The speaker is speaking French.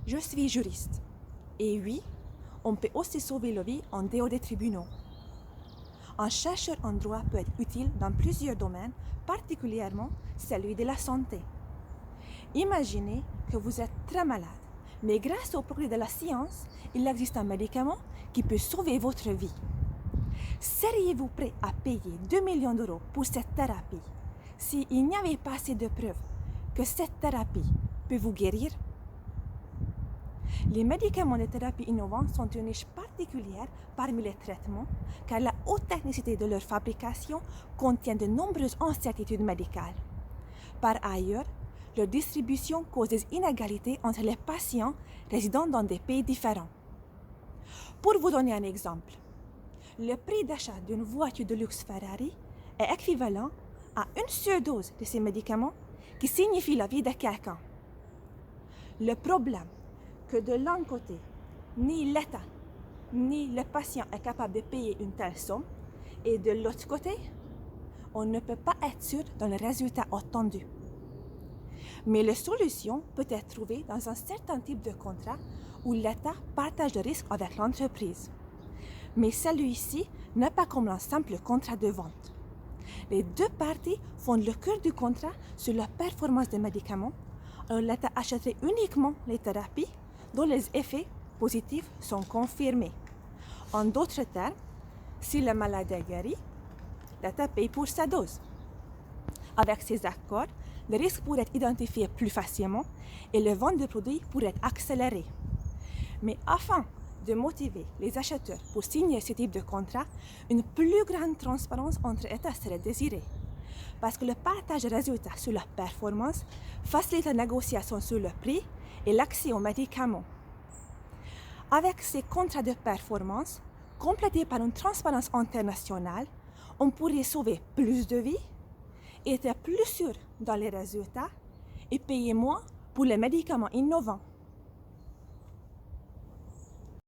Je suis juriste. Et oui, on peut aussi sauver la vie en dehors des tribunaux. Un chercheur en droit peut être utile dans plusieurs domaines, particulièrement celui de la santé. Imaginez que vous êtes très malade, mais grâce au progrès de la science, il existe un médicament qui peut sauver votre vie. Seriez-vous prêt à payer 2 millions d'euros pour cette thérapie s'il n'y avait pas assez de preuves que cette thérapie peut vous guérir? Les médicaments de thérapie innovants sont une niche particulière parmi les traitements car la haute technicité de leur fabrication contient de nombreuses incertitudes médicales. Par ailleurs, leur distribution cause des inégalités entre les patients résidant dans des pays différents. Pour vous donner un exemple, le prix d'achat d'une voiture de luxe Ferrari est équivalent à une surdose de ces médicaments qui signifie la vie de quelqu'un. Le problème que de l'un côté, ni l'État ni le patient est capable de payer une telle somme, et de l'autre côté, on ne peut pas être sûr dans le résultat attendu. Mais la solution peut être trouvée dans un certain type de contrat où l'État partage le risque avec l'entreprise. Mais celui-ci n'est pas comme un simple contrat de vente. Les deux parties font le cœur du contrat sur la performance des médicaments, alors l'État achèterait uniquement les thérapies dont les effets positifs sont confirmés. En d'autres termes, si le malade est guéri, l'État paye pour sa dose. Avec ces accords, le risque pourrait être identifié plus facilement et le vente de produits pourrait être accélérée. Mais afin de motiver les acheteurs pour signer ce type de contrat, une plus grande transparence entre États serait désirée. Parce que le partage des résultats sur la performance facilite la négociation sur le prix et l'accès aux médicaments. Avec ces contrats de performance, complétés par une transparence internationale, on pourrait sauver plus de vies, être plus sûr dans les résultats et payer moins pour les médicaments innovants.